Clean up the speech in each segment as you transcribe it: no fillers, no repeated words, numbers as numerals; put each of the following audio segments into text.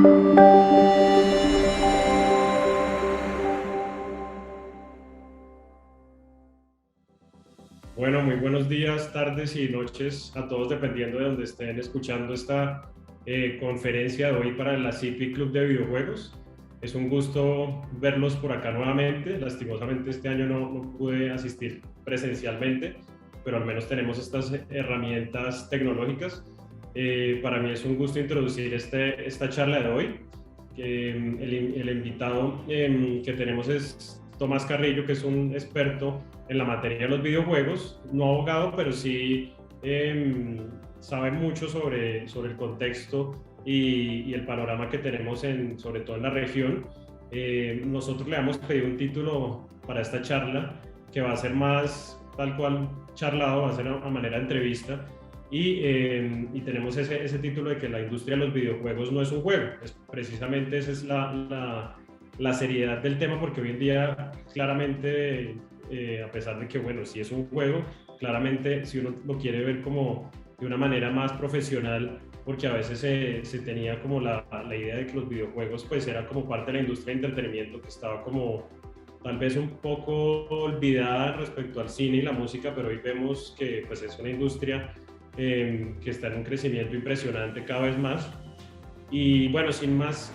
Bueno, muy buenos días, tardes y noches a todos, dependiendo de donde estén escuchando esta conferencia de hoy para la CIPI Club de Videojuegos. Es un gusto verlos por acá nuevamente. Lastimosamente este año no pude asistir presencialmente, pero al menos tenemos estas herramientas tecnológicas. Para mí es un gusto introducir esta charla de hoy. El invitado que tenemos es Tomás Carrillo, que es un experto en la materia de los videojuegos, no abogado, pero sí sabe mucho sobre el contexto y el panorama que tenemos sobre todo en la región. Nosotros le hemos pedido un título para esta charla que va a ser más tal cual charlado, va a ser a manera de entrevista, y tenemos ese título de que la industria de los videojuegos no es un juego. Precisamente esa es la seriedad del tema, porque hoy en día claramente, a pesar de que, bueno, sí es un juego, claramente si uno lo quiere ver como de una manera más profesional, porque a veces se tenía como la idea de que los videojuegos pues era como parte de la industria de entretenimiento que estaba como tal vez un poco olvidada respecto al cine y la música, pero hoy vemos que pues es una industria que está en un crecimiento impresionante cada vez más. Y bueno, sin más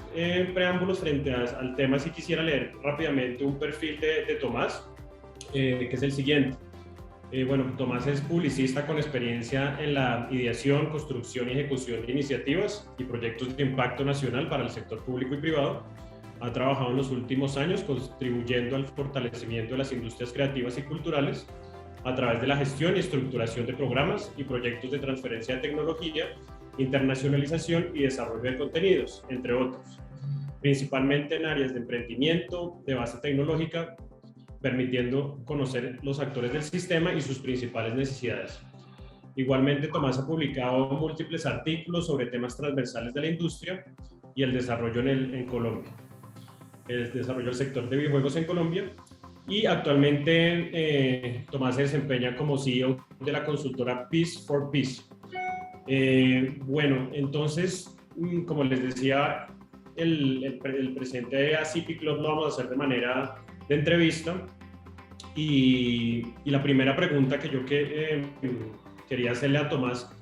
preámbulos frente al tema, sí quisiera leer rápidamente un perfil de Tomás, que es el siguiente. Bueno, Tomás es publicista con experiencia en la ideación, construcción y ejecución de iniciativas y proyectos de impacto nacional para el sector público y privado. Ha trabajado en los últimos años contribuyendo al fortalecimiento de las industrias creativas y culturales a través de la gestión y estructuración de programas y proyectos de transferencia de tecnología, internacionalización y desarrollo de contenidos, entre otros, principalmente en áreas de emprendimiento, de base tecnológica, permitiendo conocer los actores del sistema y sus principales necesidades. Igualmente, Tomás ha publicado múltiples artículos sobre temas transversales de la industria y el desarrollo en Colombia, el desarrollo del sector de videojuegos en Colombia, y actualmente Tomás se desempeña como CEO de la consultora Peace for Peace. Bueno, entonces, como les decía, el presidente de ACIPI Club lo vamos a hacer de manera de entrevista, y la primera pregunta que yo quería hacerle a Tomás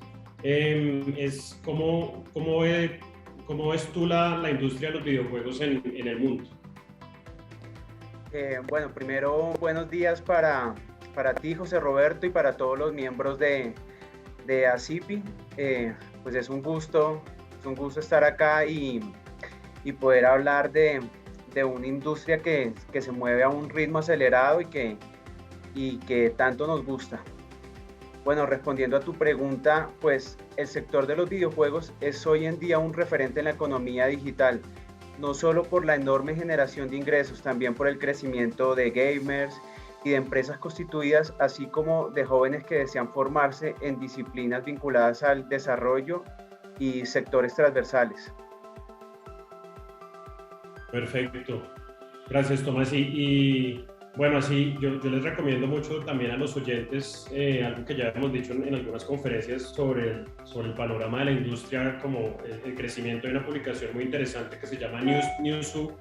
es ¿cómo ves tú la industria de los videojuegos en el mundo? Bueno, primero, buenos días para ti, José Roberto, y para todos los miembros de ACIPI. Pues es un gusto estar acá y poder hablar de una industria que se mueve a un ritmo acelerado y que tanto nos gusta. Bueno, respondiendo a tu pregunta, pues el sector de los videojuegos es hoy en día un referente en la economía digital, no solo por la enorme generación de ingresos, también por el crecimiento de gamers y de empresas constituidas, así como de jóvenes que desean formarse en disciplinas vinculadas al desarrollo y sectores transversales. Perfecto, gracias Tomás. Y bueno, así yo les recomiendo mucho también a los oyentes algo que ya hemos dicho en algunas conferencias sobre el panorama de la industria, como el crecimiento de una publicación muy interesante que se llama Newzoo,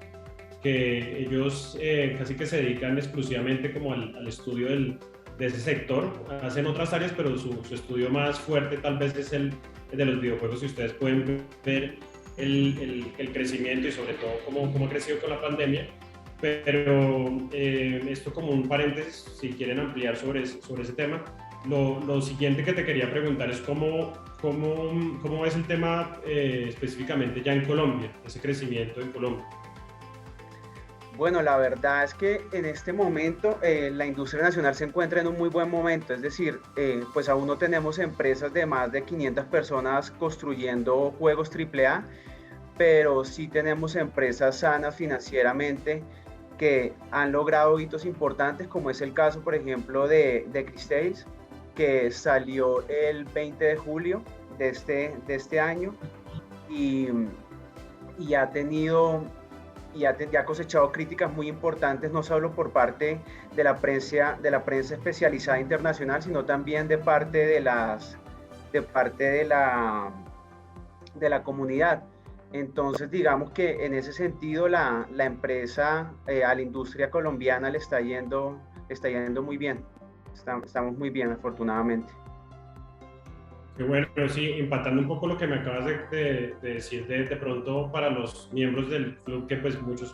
que ellos casi que se dedican exclusivamente como al estudio de ese sector. Hacen otras áreas, pero su estudio más fuerte tal vez es el de los videojuegos, y ustedes pueden ver el crecimiento y sobre todo cómo ha crecido con la pandemia. Pero esto como un paréntesis, si quieren ampliar sobre ese tema, lo siguiente que te quería preguntar es cómo es el tema específicamente ya en Colombia, ese crecimiento en Colombia. Bueno, la verdad es que en este momento la industria nacional se encuentra en un muy buen momento, es decir, pues aún no tenemos empresas de más de 500 personas construyendo juegos AAA, pero sí tenemos empresas sanas financieramente que han logrado hitos importantes, como es el caso, por ejemplo, de Cristais, que salió el 20 de julio de este año y ha tenido y ha cosechado críticas muy importantes, no solo por parte de la prensa especializada internacional, sino también de parte de la comunidad. Entonces, digamos que en ese sentido la empresa a la industria colombiana le está yendo muy bien. Estamos muy bien, afortunadamente. Qué bueno, sí, empatando un poco lo que me acabas de decir de pronto para los miembros del club, que pues muchos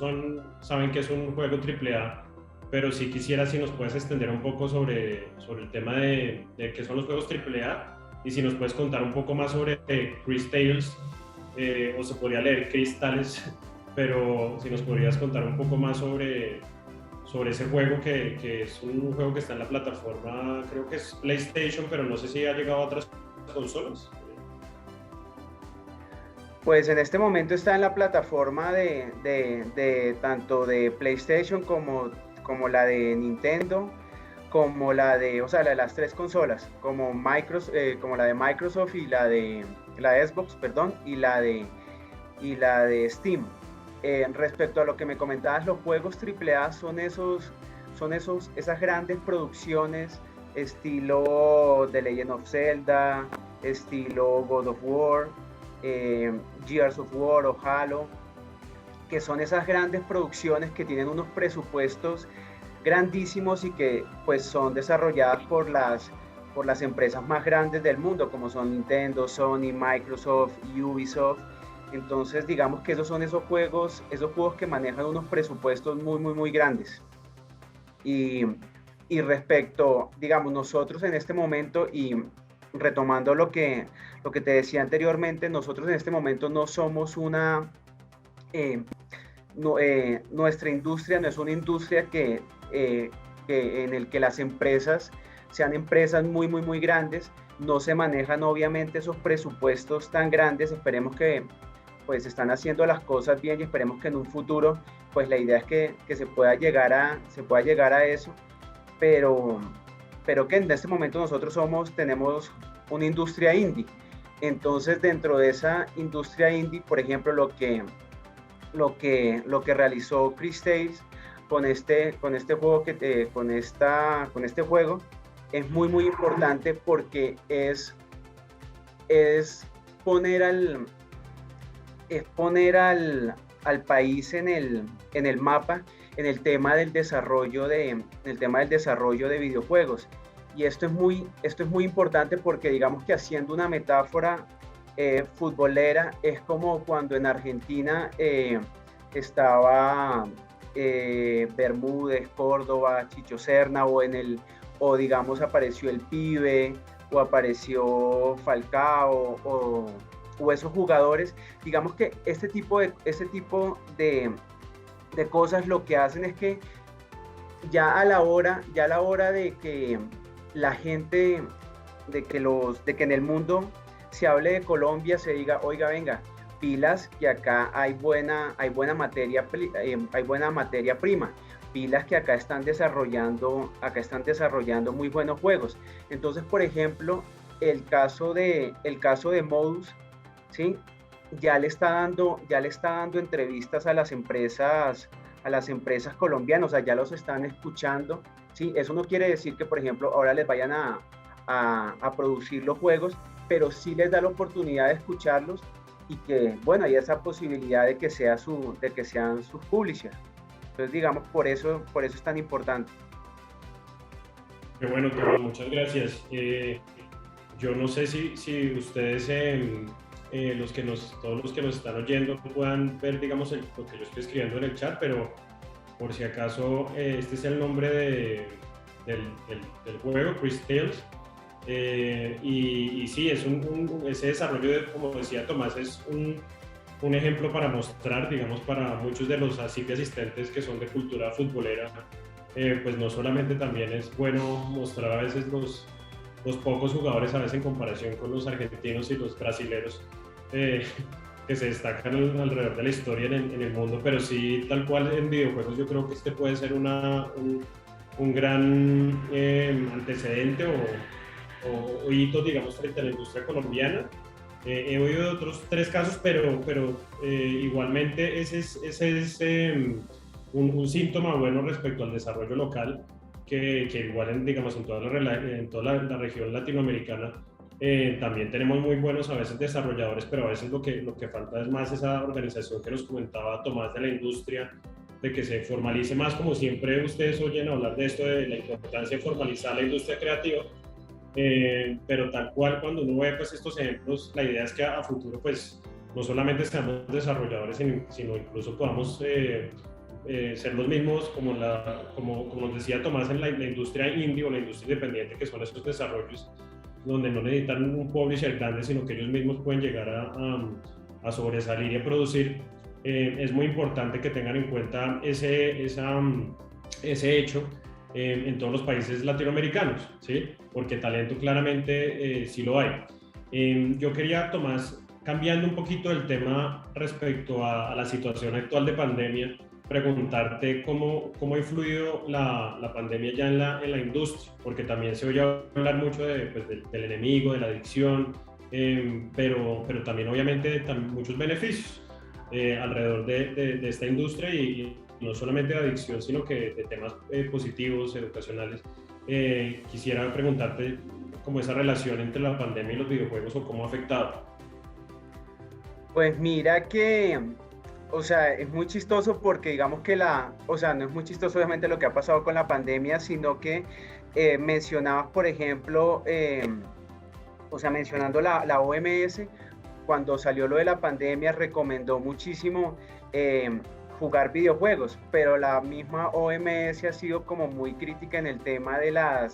saben que es un juego AAA, pero sí quisiera si nos puedes extender un poco sobre el tema de qué son los juegos AAA y si nos puedes contar un poco más sobre Chris Tales, o se podría leer Cristales, pero si nos podrías contar un poco más sobre ese juego que es un juego que está en la plataforma, creo que es PlayStation, pero no sé si ha llegado a otras consolas. Pues en este momento está en la plataforma de tanto de PlayStation como la de Nintendo, como o sea, la de las tres consolas, como la de Microsoft y la de Xbox, perdón, y la de Steam. Respecto a lo que me comentabas, los juegos AAA esas grandes producciones estilo The Legend of Zelda, estilo God of War, Gears of War o Halo, que son esas grandes producciones que tienen unos presupuestos grandísimos y que pues son desarrolladas por las empresas más grandes del mundo, como son Nintendo, Sony, Microsoft, Ubisoft. Entonces, digamos que esos son esos juegos que manejan unos presupuestos muy, muy, muy grandes. Y respecto, digamos, nosotros en este momento, y retomando lo que te decía anteriormente, nosotros en este momento no somos nuestra industria no es una industria que en el que las empresas sean empresas muy, muy, muy grandes, no se manejan obviamente esos presupuestos tan grandes. Esperemos que pues están haciendo las cosas bien y esperemos que en un futuro pues la idea es que se pueda llegar a eso, pero que en este momento nosotros tenemos una industria indie. Entonces dentro de esa industria indie, por ejemplo, lo que realizó Chris Tales con este juego con este juego es muy, muy importante, porque es poner al país en el mapa en el tema del desarrollo de videojuegos. Y esto es muy importante porque, digamos que haciendo una metáfora futbolera, es como cuando en Argentina estaba Bermúdez, Córdoba, Chicho Serna, o digamos apareció el Pibe, o apareció Falcao, o esos jugadores. Digamos que este tipo de cosas lo que hacen es que ya a la hora de que la gente, de que en el mundo se hable de Colombia, se diga, oiga, venga, pilas, que acá hay buena materia prima, pilas, que acá están desarrollando muy buenos juegos. Entonces, por ejemplo, el caso de Modus, ¿sí? ya le está dando entrevistas a las empresas colombianas, o sea, ya los están escuchando, ¿sí? Eso no quiere decir que, por ejemplo, ahora les vayan a producir los juegos, pero sí les da la oportunidad de escucharlos, y que, bueno, hay esa posibilidad de que sean sus publishers. Entonces, digamos, por eso es tan importante. Qué bueno, Tony, muchas gracias. Yo no sé si ustedes, todos los que nos están oyendo, puedan ver, digamos, lo que yo estoy escribiendo en el chat, pero por si acaso, este es el nombre del juego, Chris Tales. Y sí, ese desarrollo, como decía Tomás, es un ejemplo para mostrar, digamos, para muchos de los asistentes que son de cultura futbolera, pues no solamente también es bueno mostrar a veces los pocos jugadores, a veces en comparación con los argentinos y los brasileños, que se destacan alrededor de la historia en el mundo, pero sí, tal cual en videojuegos, yo creo que este puede ser un gran antecedente o hito, digamos, frente a la industria colombiana. He oído de otros 3 casos, pero igualmente ese es un síntoma bueno respecto al desarrollo local, que igual digamos, en toda la región latinoamericana También tenemos muy buenos a veces desarrolladores, pero a veces lo que falta es más esa organización que nos comentaba Tomás de la industria, de que se formalice más, como siempre ustedes oyen hablar de esto, de la importancia de formalizar la industria creativa, pero tal cual cuando uno ve pues estos ejemplos, la idea es que a futuro pues no solamente seamos desarrolladores, sino incluso podamos ser los mismos, como nos decía Tomás, en la industria indie o la industria independiente, que son estos desarrollos donde no necesitan un publisher grande, sino que ellos mismos pueden llegar a sobresalir y a producir. Es muy importante que tengan en cuenta ese hecho en todos los países latinoamericanos, ¿sí? Porque talento claramente sí lo hay. Yo quería, Tomás, cambiando un poquito el tema respecto a la situación actual de pandemia, preguntarte cómo ha influido la pandemia ya en la industria, porque también se oye hablar mucho pues, del enemigo, de la adicción, pero también obviamente muchos beneficios alrededor de esta industria y no solamente de adicción, sino que de temas positivos, educacionales. Quisiera preguntarte cómo esa relación entre la pandemia y los videojuegos o cómo ha afectado. Pues mira que, o sea, es muy chistoso porque digamos que o sea, no es muy chistoso obviamente lo que ha pasado con la pandemia, sino que mencionabas, por ejemplo, o sea, mencionando la OMS, cuando salió lo de la pandemia, recomendó muchísimo jugar videojuegos, pero la misma OMS ha sido como muy crítica en el tema de la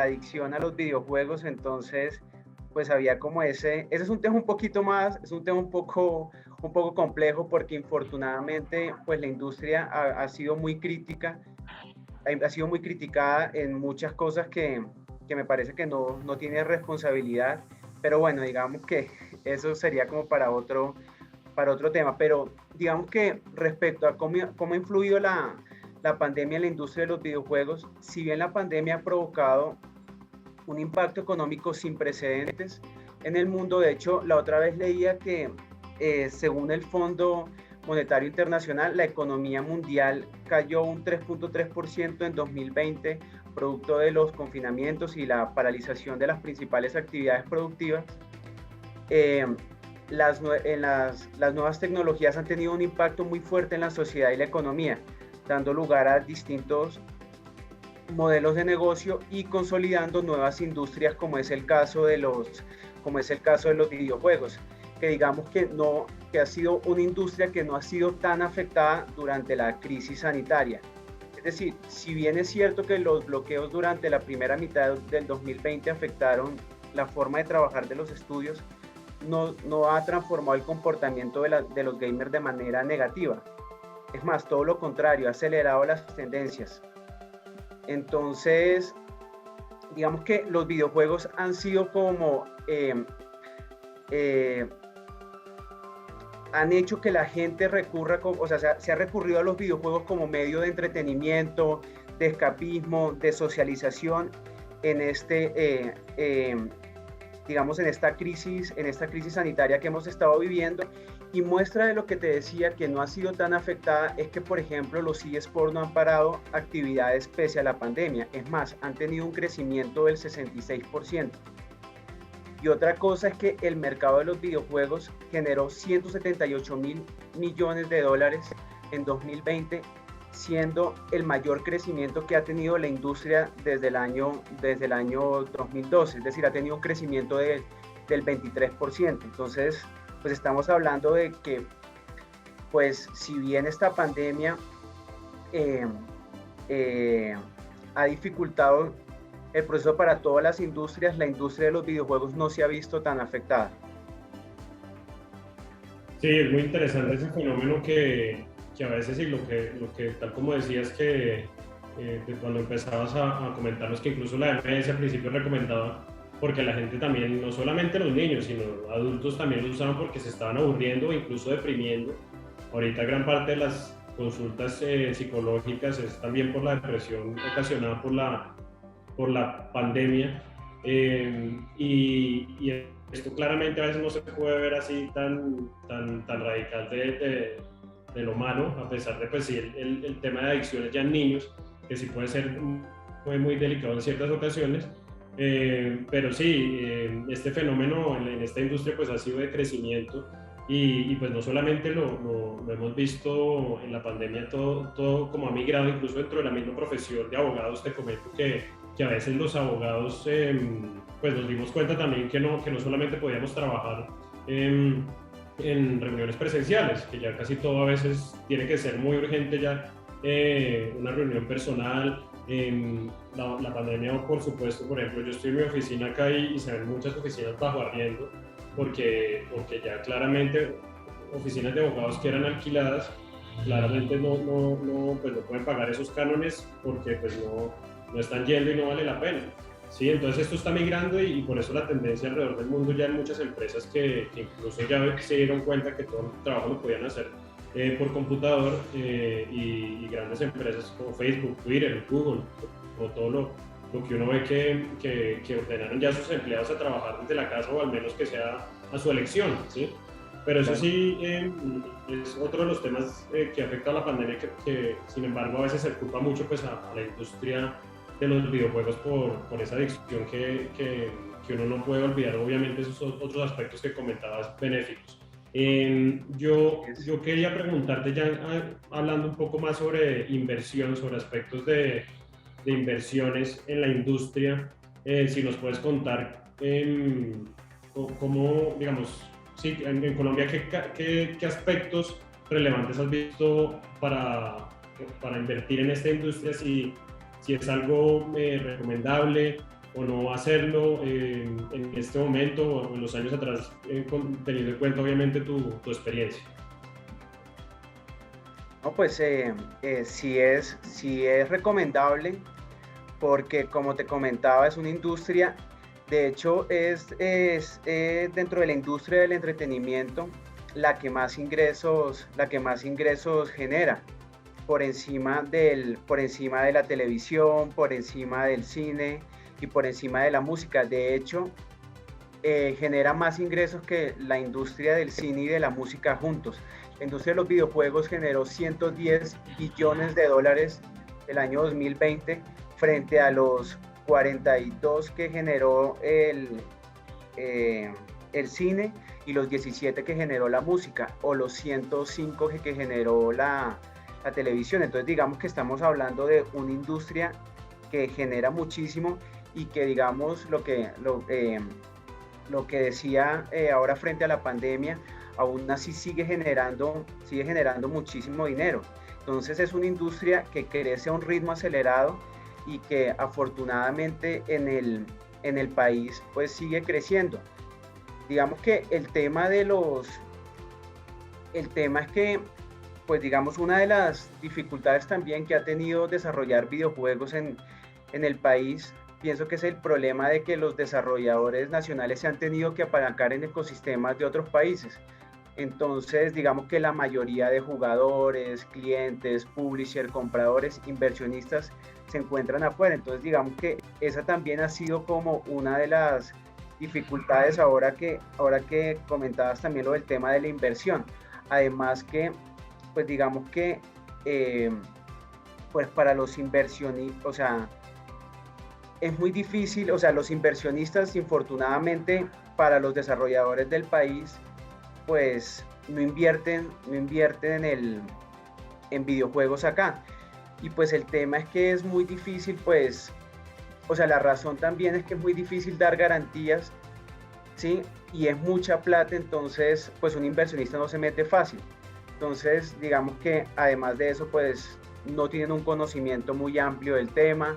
adicción a los videojuegos, entonces pues había como ese es un tema un poquito más, es un tema un poco complejo porque infortunadamente pues la industria ha sido muy crítica, ha sido muy criticada en muchas cosas que me parece que no tiene responsabilidad, pero bueno, digamos que eso sería como para otro tema, pero digamos que respecto a cómo ha influido la pandemia en la industria de los videojuegos, si bien la pandemia ha provocado un impacto económico sin precedentes en el mundo, de hecho, la otra vez leía que según el Fondo Monetario Internacional, la economía mundial cayó un 3.3% en 2020, producto de los confinamientos y la paralización de las principales actividades productivas. Las nuevas tecnologías han tenido un impacto muy fuerte en la sociedad y la economía, dando lugar a distintos modelos de negocio y consolidando nuevas industrias como es el caso de los videojuegos, que digamos que ha sido una industria que no ha sido tan afectada durante la crisis sanitaria. Es decir, si bien es cierto que los bloqueos durante la primera mitad del 2020 afectaron la forma de trabajar de los estudios, no ha transformado el comportamiento de los gamers de manera negativa. Es más, todo lo contrario, ha acelerado las tendencias. Entonces, digamos que los videojuegos han sido como han hecho que la gente recurra, o sea, se ha recurrido a los videojuegos como medio de entretenimiento, de escapismo, de socialización digamos, en esta crisis sanitaria que hemos estado viviendo. Y muestra de lo que te decía que no ha sido tan afectada es que, por ejemplo, los eSports no han parado actividades pese a la pandemia. Es más, han tenido un crecimiento del 66%. Y otra cosa es que el mercado de los videojuegos generó 178.000 millones de dólares en 2020, siendo el mayor crecimiento que ha tenido la industria desde el año 2012. Es decir, ha tenido un crecimiento del 23%. Entonces, pues estamos hablando de que, pues si bien esta pandemia ha dificultado el proceso para todas las industrias, la industria de los videojuegos no se ha visto tan afectada. Sí, es muy interesante ese fenómeno que a veces, y lo que tal como decías, que cuando empezabas a comentarnos que incluso la OMS al principio recomendaba, porque la gente también, no solamente los niños, sino adultos también lo usaban porque se estaban aburriendo o incluso deprimiendo. Ahorita gran parte de las consultas psicológicas es también por la depresión ocasionada por la pandemia, y esto claramente a veces no se puede ver así tan radical de lo malo, a pesar de pues sí, el tema de adicciones ya en niños, que sí puede ser muy delicado en ciertas ocasiones, Pero sí, este fenómeno en esta industria pues ha sido de crecimiento y pues no solamente lo hemos visto en la pandemia, todo como ha migrado, incluso dentro de la misma profesión de abogados. Te comento que a veces los abogados pues nos dimos cuenta también que no solamente podíamos trabajar en reuniones presenciales, que ya casi todo a veces tiene que ser muy urgente ya, una reunión personal. La pandemia, por supuesto, por ejemplo, yo estoy en mi oficina acá y se ven muchas oficinas bajo arriendo, porque ya claramente oficinas de abogados que eran alquiladas, claramente pues no pueden pagar esos cánones porque pues no están yendo y no vale la pena. Sí, entonces esto está migrando y por eso la tendencia alrededor del mundo ya hay muchas empresas que incluso ya se dieron cuenta que todo el trabajo lo podían hacer por computador, y grandes empresas como Facebook, Twitter, Google, o todo lo que uno ve que ordenaron ya a sus empleados a trabajar desde la casa, o al menos que sea a su elección, ¿sí? Pero eso sí, es otro de los temas que afecta a la pandemia, que sin embargo a veces se culpa mucho pues a la industria de los videojuegos por esa adicción que uno no puede olvidar, obviamente esos otros aspectos que comentabas benéficos. Yo quería preguntarte ya, hablando un poco más sobre inversión, sobre aspectos de inversiones en la industria, si nos puedes contar cómo, digamos, sí, en Colombia, qué aspectos relevantes has visto para invertir en esta industria, si es algo recomendable o no hacerlo en este momento o en los años atrás, teniendo en cuenta obviamente tu experiencia. No, pues sí es recomendable, porque como te comentaba, es una industria, de hecho es dentro de la industria del entretenimiento la que más ingresos genera, por encima de la televisión, por encima del cine y por encima de la música. De hecho, genera más ingresos que la industria del cine y de la música juntos. La industria de los videojuegos generó 110 billones de dólares el año 2020 frente a los 42 que generó el cine y los 17 que generó la música, o los 105 que generó la televisión. Entonces digamos que estamos hablando de una industria que genera muchísimo y que, digamos, lo que decía ahora frente a la pandemia, aún así sigue generando muchísimo dinero. Entonces es una industria que crece a un ritmo acelerado y que afortunadamente en el país pues sigue creciendo. Digamos que el tema es que, pues digamos, una de las dificultades también que ha tenido desarrollar videojuegos en el país, pienso que es el problema de que los desarrolladores nacionales se han tenido que apalancar en ecosistemas de otros países. Entonces, digamos que la mayoría de jugadores, clientes, publishers, compradores, inversionistas se encuentran afuera. Entonces, digamos que esa también ha sido como una de las dificultades ahora que comentabas también lo del tema de la inversión. Además que, pues digamos que, pues para los inversionistas, o sea, es muy difícil, o sea, los inversionistas, infortunadamente, para los desarrolladores del país, pues no invierten en videojuegos acá. Y pues el tema es que es muy difícil, pues, o sea, la razón también es que es muy difícil dar garantías, ¿sí? Y es mucha plata, entonces, pues un inversionista no se mete fácil. Entonces, digamos que además de eso, pues no tienen un conocimiento muy amplio del tema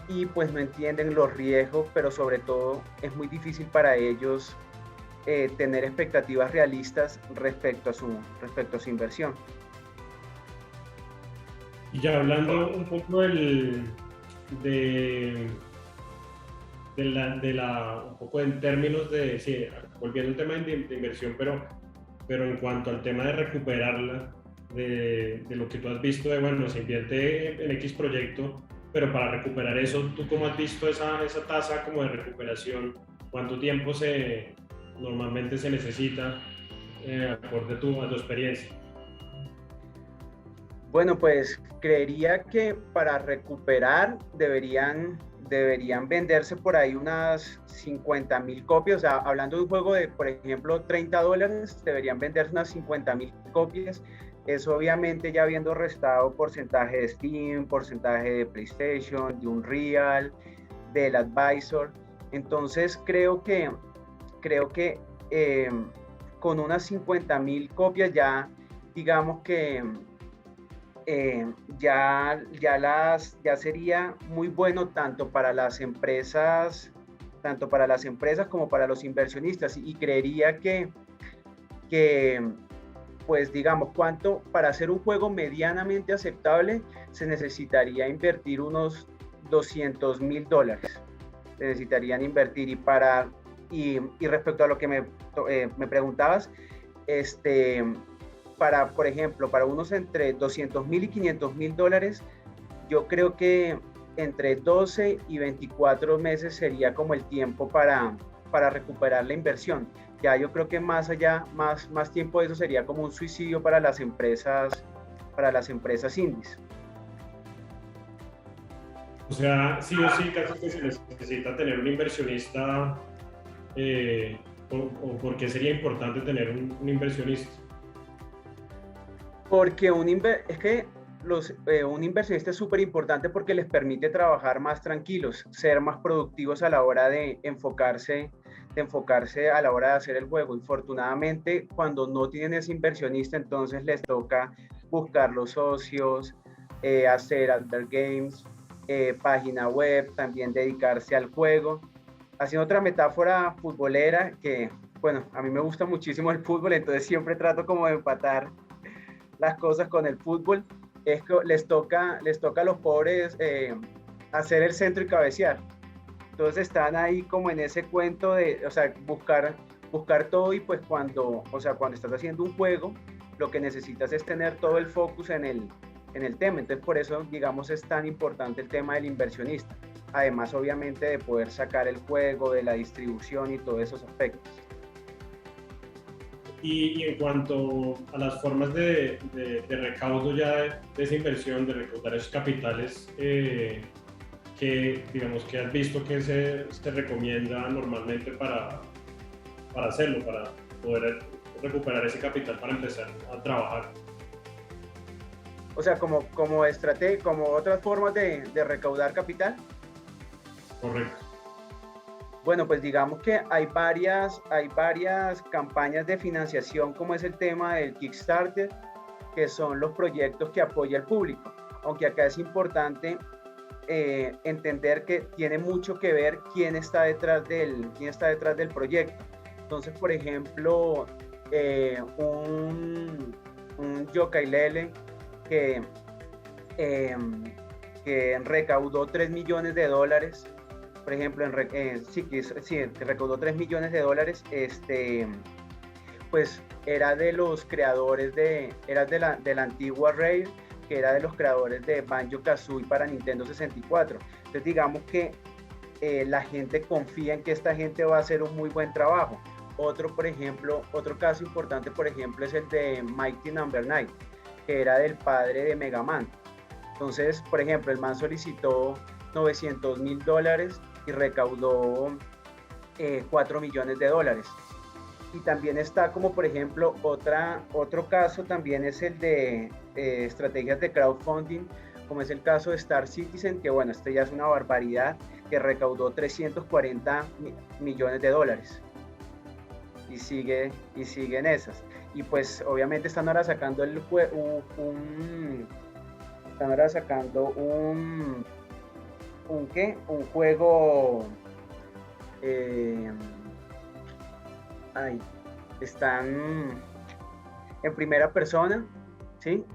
y pues no entienden los riesgos, pero sobre todo es muy difícil para ellos tener expectativas realistas respecto a su inversión. Y ya hablando un poco un poco en términos de, sí, volviendo al tema de inversión, pero en cuanto al tema de recuperarla, de lo que tú has visto, bueno, se invierte en X proyecto, pero para recuperar eso, ¿tú cómo has visto esa tasa como de recuperación? ¿Cuánto tiempo normalmente se necesita, acorde a tu experiencia? Bueno, pues creería que para recuperar deberían deberían venderse por ahí unas 50.000 copias. O sea, hablando de un juego de, por ejemplo, $30, deberían venderse unas 50.000 copias. Eso obviamente ya habiendo restado porcentaje de Steam, porcentaje de PlayStation, de Unreal, del Advisor. Entonces creo que con unas 50.000 copias ya, digamos que ya sería muy bueno tanto para las empresas como para los inversionistas, y creería que pues digamos, para hacer un juego medianamente aceptable se necesitaría invertir unos $200.000. Se necesitarían invertir, y respecto a lo que me preguntabas, por ejemplo, para unos entre $200.000 y $500.000, yo creo que entre 12 y 24 meses sería como el tiempo para recuperar la inversión. Ya yo creo que más tiempo de eso sería como un suicidio para las empresas indies. O sea, sí o sí, casi que se necesita tener un inversionista, o ¿por qué sería importante tener un inversionista? Porque un inversionista es súper importante porque les permite trabajar más tranquilos, ser más productivos a la hora de enfocarse a la hora de hacer el juego. Infortunadamente, cuando no tienen ese inversionista, entonces les toca buscar los socios, hacer Alter Games, página web, también dedicarse al juego. Haciendo otra metáfora futbolera, que bueno, a mí me gusta muchísimo el fútbol, entonces siempre trato como de empatar las cosas con el fútbol. Es que les toca a los pobres hacer el centro y cabecear. Entonces están ahí como en ese cuento de, o sea, buscar todo, y pues cuando estás haciendo un juego, lo que necesitas es tener todo el focus en el tema. Entonces por eso, digamos, es tan importante el tema del inversionista. Además, obviamente, de poder sacar el juego, de la distribución y todos esos aspectos. Y en cuanto a las formas de recaudo ya de esa inversión, de recaudar esos capitales, que digamos que has visto que se recomienda normalmente para hacerlo, para poder recuperar ese capital para empezar a trabajar. O sea, como otras formas de recaudar capital. Correcto. Bueno, pues digamos que hay varias campañas de financiación, como es el tema del Kickstarter, que son los proyectos que apoya el público. Aunque acá es importante entender que tiene mucho que ver quién está detrás del proyecto. Entonces, por ejemplo, un Yooka-Laylee que recaudó $3 millones, por ejemplo, que recaudó $3 millones, pues era de los creadores de la antigua Rare, que era de los creadores de Banjo-Kazooie para Nintendo 64. Entonces digamos que la gente confía en que esta gente va a hacer un muy buen trabajo. Otro caso importante, por ejemplo, es el de Mighty No. 9, que era del padre de Mega Man. Entonces, por ejemplo, el man solicitó $900.000 y recaudó $4 millones. Y también está, como por ejemplo, otro caso también es el de estrategias de crowdfunding, como es el caso de Star Citizen, que bueno, este ya es una barbaridad, que recaudó $340 millones. Y siguen esas. Y pues obviamente están ahora sacando un juego, están en primera persona, ¿sí?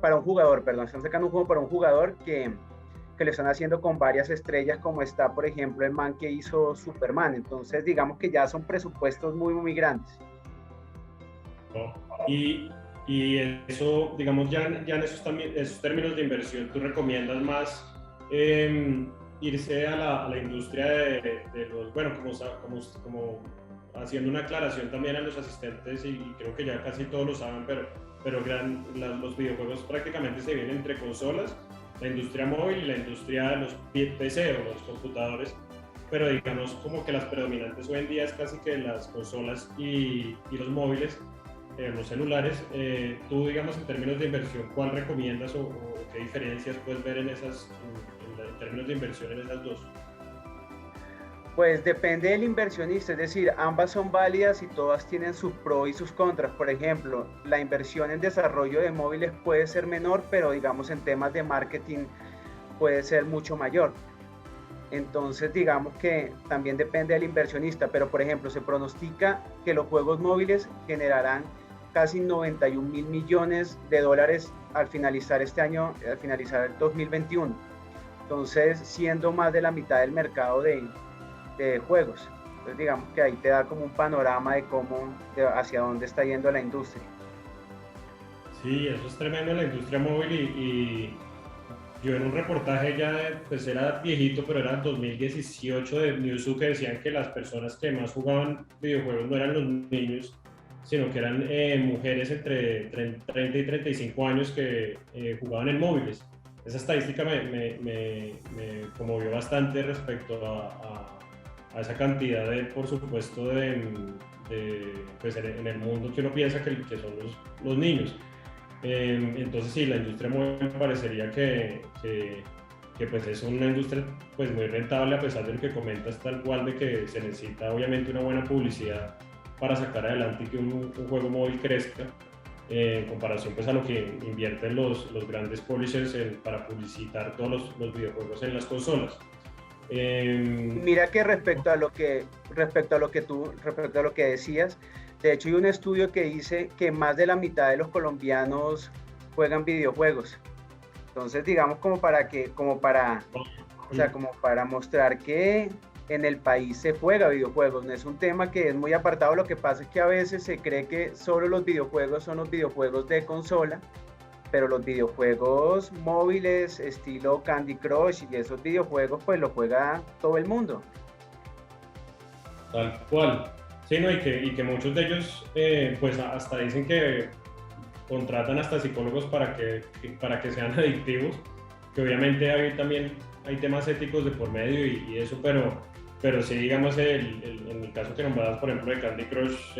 Para un jugador, perdón, están sacando un juego para un jugador que lo están haciendo con varias estrellas, como está, por ejemplo, el man que hizo Superman. Entonces, digamos que ya son presupuestos muy, muy grandes. Y eso, digamos, ya en esos términos de inversión, ¿tú recomiendas más irse a la industria de los, bueno, como haciendo una aclaración también a los asistentes, y creo que ya casi todos lo saben, pero los videojuegos prácticamente se vienen entre consolas, la industria móvil y la industria de los PC o los computadores, pero digamos como que las predominantes hoy en día es casi que las consolas y los móviles, los celulares. Tú, digamos, en términos de inversión, ¿cuál recomiendas o qué diferencias puedes ver en en términos de inversión en esas dos? Pues depende del inversionista, es decir, ambas son válidas y todas tienen sus pros y sus contras. Por ejemplo, la inversión en desarrollo de móviles puede ser menor, pero digamos en temas de marketing puede ser mucho mayor. Entonces, digamos que también depende del inversionista, pero por ejemplo, se pronostica que los juegos móviles generarán casi 91.000 millones de dólares al finalizar este año, al finalizar el 2021. Entonces, siendo más de la mitad del mercado de juegos. Entonces, digamos que ahí te da como un panorama de cómo, hacia dónde está yendo la industria. Sí, eso es tremendo en la industria móvil y yo en un reportaje ya, pues era viejito, pero era 2018 de Newzoo, que decían que las personas que más jugaban videojuegos no eran los niños, sino que eran mujeres entre 30 y 35 años que jugaban en móviles. Esa estadística me conmovió bastante respecto a esa cantidad de, por supuesto, pues en el mundo que uno piensa que son los niños. Entonces sí, la industria móvil parecería que pues es una industria pues muy rentable, a pesar de lo que comentas, tal cual, de que se necesita obviamente una buena publicidad para sacar adelante y que un juego móvil crezca, en comparación pues a lo que invierten los grandes publishers para publicitar todos los videojuegos en las consolas. Mira que respecto a lo que decías, de hecho hay un estudio que dice que más de la mitad de los colombianos juegan videojuegos. Entonces, digamos como para mostrar que en el país se juega videojuegos, no es un tema que es muy apartado. Lo que pasa es que a veces se cree que solo los videojuegos son los videojuegos de consola, pero los videojuegos móviles estilo Candy Crush y esos videojuegos pues lo juega todo el mundo. Tal cual. Sí, ¿no? Y que muchos de ellos pues hasta dicen que contratan hasta psicólogos para que sean adictivos, que obviamente también hay temas éticos de por medio y eso, pero sí, digamos, en el caso que nombrabas, por ejemplo, de Candy Crush,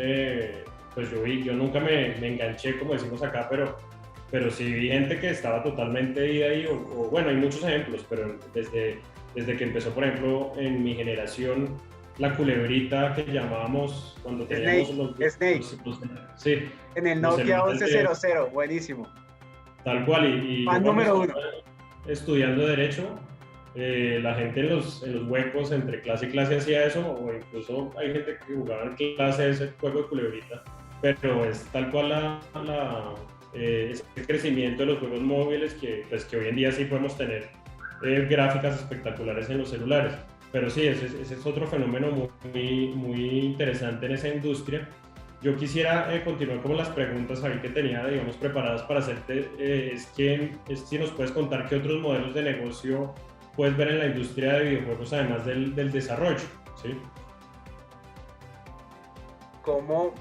pues yo nunca me enganché, como decimos acá, pero sí vi gente que estaba totalmente ahí, o bueno, hay muchos ejemplos, pero desde que empezó, por ejemplo, en mi generación, la culebrita que llamábamos cuando teníamos Snake. Sí. En el Nokia 1100, buenísimo. Tal cual, y fan número uno. Estudiando Derecho, la gente en los huecos entre clase y clase hacía eso, o incluso hay gente que jugaba en clase ese juego de culebrita, pero es tal cual ese crecimiento de los juegos móviles que hoy en día sí podemos tener gráficas espectaculares en los celulares. Pero sí, ese es otro fenómeno muy interesante en esa industria. Yo quisiera continuar con las preguntas ahí que tenía, digamos, preparadas para hacerte. Si nos puedes contar qué otros modelos de negocio puedes ver en la industria de videojuegos, además del desarrollo, ¿sí? Como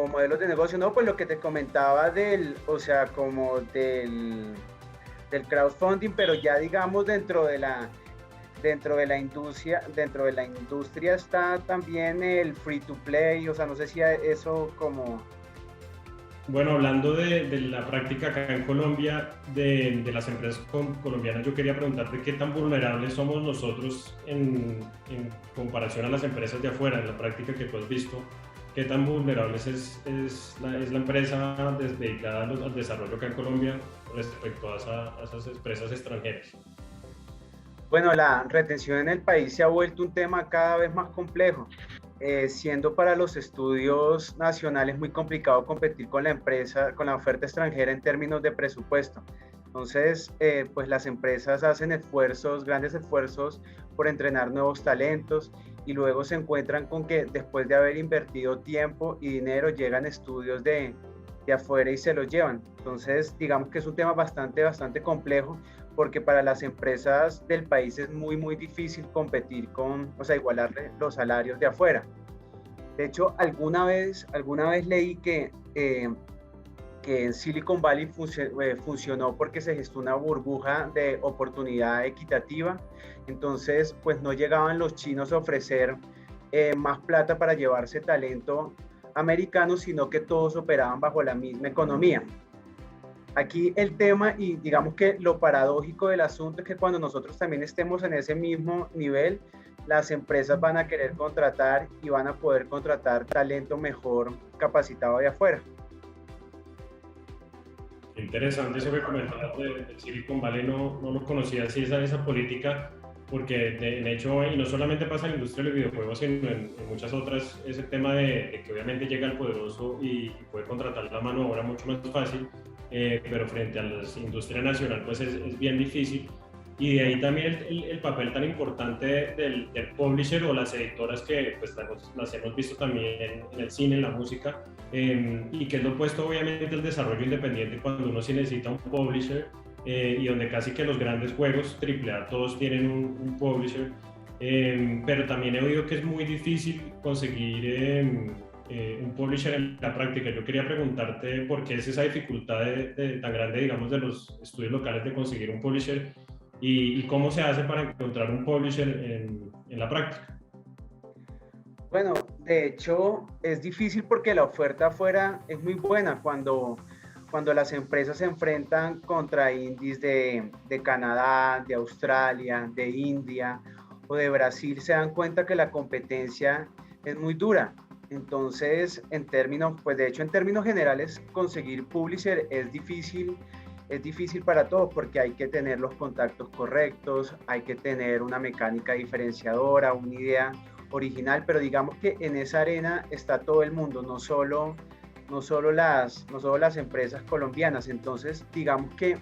modelos de negocio, no, pues lo que te comentaba del crowdfunding, pero ya digamos dentro de la industria está también el free to play, o sea, no sé si eso como... Bueno, hablando de la práctica acá en Colombia, de las empresas colombianas, yo quería preguntarte qué tan vulnerables somos nosotros en comparación a las empresas de afuera, en la práctica que tú has visto. ¿Qué tan vulnerables es la empresa dedicada al desarrollo acá en Colombia respecto a esas empresas extranjeras? Bueno, la retención en el país se ha vuelto un tema cada vez más complejo, siendo para los estudios nacionales muy complicado competir con la oferta extranjera en términos de presupuesto. Entonces, pues las empresas hacen grandes esfuerzos por entrenar nuevos talentos y luego se encuentran con que después de haber invertido tiempo y dinero llegan estudios de afuera y se los llevan. Entonces, digamos que es un tema bastante complejo, porque para las empresas del país es muy difícil competir igualarle los salarios de afuera. De hecho, alguna vez leí que que en Silicon Valley funcionó porque se gestó una burbuja de oportunidad equitativa. Entonces, pues no llegaban los chinos a ofrecer más plata para llevarse talento americano, sino que todos operaban bajo la misma economía. Aquí el tema, y digamos que lo paradójico del asunto, es que cuando nosotros también estemos en ese mismo nivel, las empresas van a querer contratar y van a poder contratar talento mejor capacitado de afuera. Interesante eso que comentabas de Silicon Valley, no lo conocía así, esa política, porque de hecho, y no solamente pasa en la industria de los videojuegos, sino en muchas otras, ese tema de que obviamente llega el poderoso y puede contratar la mano de obra mucho más fácil, pero frente a la industria nacional pues es bien difícil. Y de ahí también el papel tan importante del publisher o las editoras que pues las hemos visto también en el cine, en la música, y que es lo opuesto obviamente al desarrollo independiente cuando uno sí necesita un publisher, y donde casi que los grandes juegos AAA todos tienen un publisher, pero también he oído que es muy difícil conseguir un publisher en la práctica. Yo quería preguntarte por qué es esa dificultad tan grande, digamos, de los estudios locales de conseguir un publisher y cómo se hace para encontrar un publisher en la práctica. Bueno, de hecho es difícil porque la oferta afuera es muy buena cuando las empresas se enfrentan contra indies de Canadá, de Australia, de India o de Brasil, se dan cuenta que la competencia es muy dura. Entonces, pues de hecho en términos generales, conseguir publisher es difícil para todos porque hay que tener los contactos correctos, hay que tener una mecánica diferenciadora, una idea original, pero digamos que en esa arena está todo el mundo, no solo las empresas colombianas. Entonces, digamos que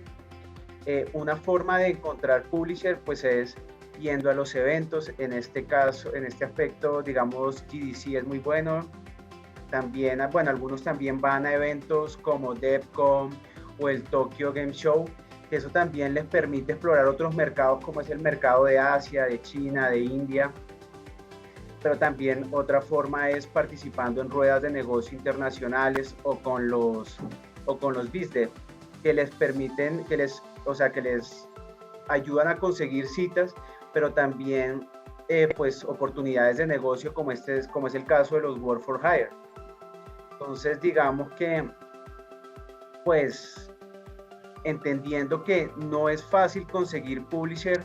una forma de encontrar publisher pues es yendo a los eventos. En este caso, en este aspecto, digamos, GDC es muy bueno. También, bueno, algunos también van a eventos como DevCon o el Tokyo Game Show, que eso también les permite explorar otros mercados como es el mercado de Asia, de China, de India. Pero también otra forma es participando en ruedas de negocio internacionales o con los BizDev, que les permiten, que les ayudan a conseguir citas, pero también pues oportunidades de negocio como es el caso de los Work for Hire. Entonces digamos que pues entendiendo que no es fácil conseguir publisher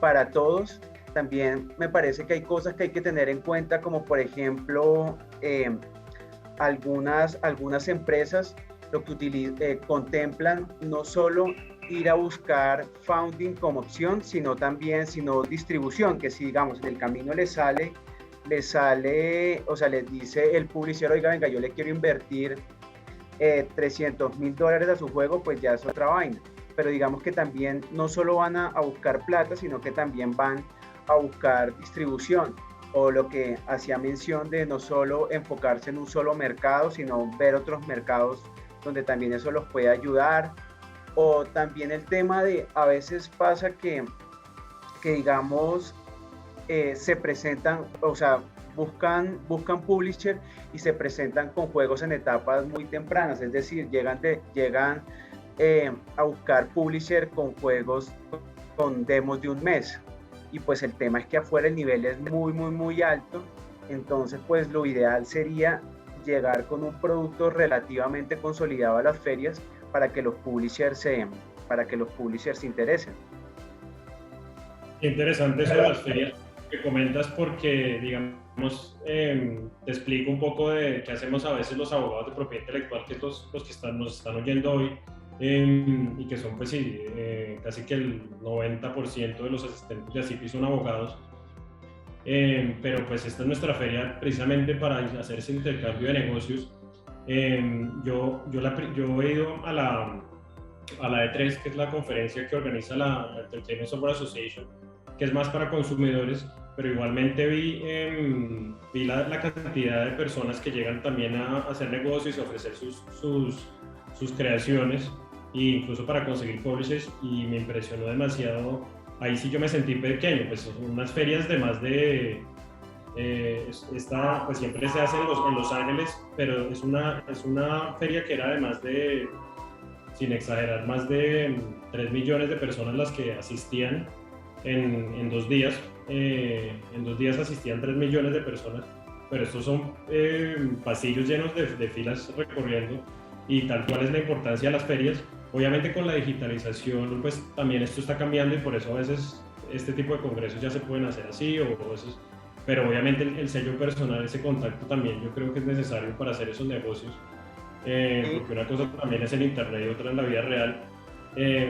para todos, también me parece que hay cosas que hay que tener en cuenta, como por ejemplo algunas empresas lo que contemplan no solo ir a buscar founding como opción, sino distribución, que si digamos en el camino les sale, o sea, les dice el publisher, oiga, venga, yo le quiero invertir $300,000 a su juego, pues ya es otra vaina. Pero digamos que también no solo van a buscar plata, sino que también van a buscar distribución, o lo que hacía mención de no solo enfocarse en un solo mercado, sino ver otros mercados donde también eso los puede ayudar. O también el tema de, a veces pasa que digamos, se presentan, o sea, buscan publisher y se presentan con juegos en etapas muy tempranas, es decir, llegan a buscar publisher con juegos con demos de un mes. Y pues el tema es que afuera el nivel es muy, muy, muy alto. Entonces, pues lo ideal sería llegar con un producto relativamente consolidado a las ferias para que los publishers se interesen. Interesante eso de las ferias que comentas, porque, digamos, te explico un poco de qué hacemos a veces los abogados de propiedad intelectual, que es los que nos están oyendo hoy, y que son, pues sí, casi que el 90% de los asistentes de ASIPI son abogados. Pero pues esta es nuestra feria precisamente para hacer ese intercambio de negocios. Yo he ido a la E3, que es la conferencia que organiza la Entertainment Software Association, que es más para consumidores, pero igualmente vi la cantidad de personas que llegan también a hacer negocios y a ofrecer sus creaciones, e incluso para conseguir publishers, y me impresionó demasiado. Ahí sí yo me sentí pequeño, pues son unas ferias de más de Esta pues siempre se hace en Los Ángeles, pero es una feria que era además de, sin exagerar, más de 3 millones de personas las que asistían en 2 días. En 2 días asistían 3 millones de personas, pero estos son pasillos llenos de filas recorriendo, y tal cual es la importancia de las ferias. Obviamente con la digitalización pues también esto está cambiando, y por eso a veces este tipo de congresos ya se pueden hacer así, o esos, pero obviamente el sello personal, ese contacto también yo creo que es necesario para hacer esos negocios, porque una cosa también es el internet y otra es la vida real.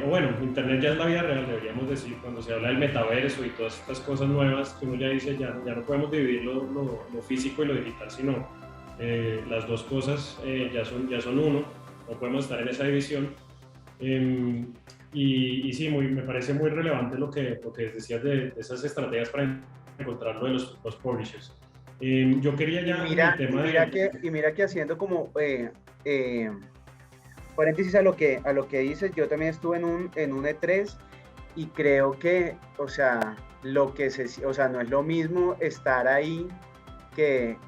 O bueno, internet ya es la vida real, deberíamos decir, cuando se habla del metaverso y todas estas cosas nuevas que uno ya dice, ya no podemos dividir lo físico y lo digital, sino las dos cosas ya son uno, no podemos estar en esa división. Y sí, me parece muy relevante lo que decías de esas estrategias para encontrar lo de los publishers. Yo quería ya mira que haciendo como paréntesis a lo que dices, yo también estuve en un E3 y creo que, o sea, no es lo mismo estar ahí que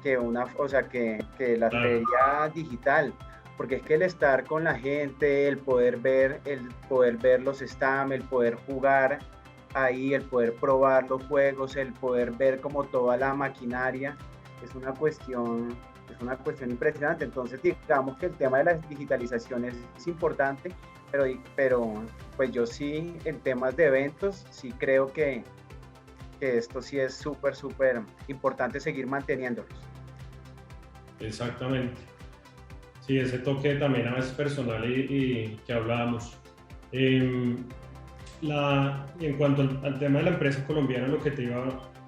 la feria digital, porque es que el estar con la gente, el poder ver los stands, el poder jugar ahí, el poder probar los juegos, el poder ver como toda la maquinaria, es una cuestión impresionante. Entonces digamos que el tema de la digitalización es importante, pero pues yo sí, en temas de eventos, sí creo que esto sí es súper importante seguir manteniéndolos. Exactamente. Sí, ese toque también a veces personal y que hablábamos. En cuanto al tema de la empresa colombiana, lo que te iba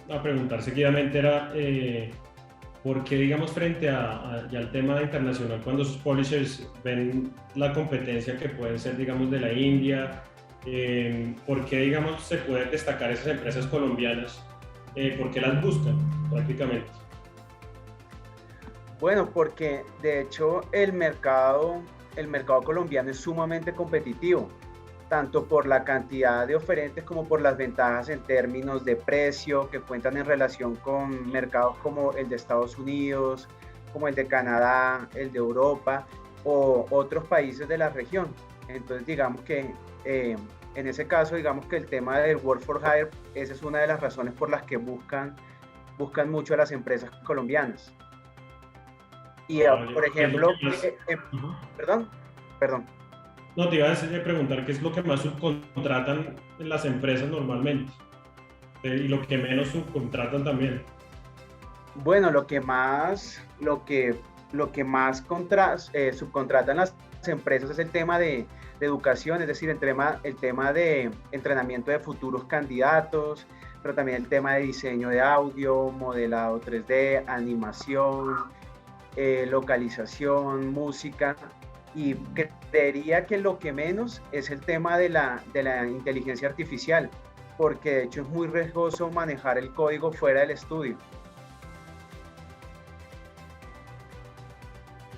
a preguntar seguidamente era ¿por qué, digamos, frente al tema internacional, cuando sus publishers ven la competencia que pueden ser, digamos, de la India, por qué, digamos, se pueden destacar esas empresas colombianas? ¿Por qué las buscan prácticamente? Bueno, porque de hecho el mercado colombiano es sumamente competitivo, tanto por la cantidad de oferentes como por las ventajas en términos de precio que cuentan en relación con mercados como el de Estados Unidos, como el de Canadá, el de Europa o otros países de la región. Entonces digamos que en ese caso, digamos que el tema del Work for Hire, esa es una de las razones por las que buscan mucho a las empresas colombianas. Y por ejemplo, perdón. No, te iba a preguntar qué es lo que más subcontratan en las empresas normalmente, y lo que menos subcontratan también. Bueno, lo que más subcontratan las empresas es el tema de educación, es decir, el tema de entrenamiento de futuros candidatos, pero también el tema de diseño de audio, modelado 3D, animación, localización, música. Y creería que lo que menos es el tema de la inteligencia artificial, porque de hecho es muy riesgoso manejar el código fuera del estudio.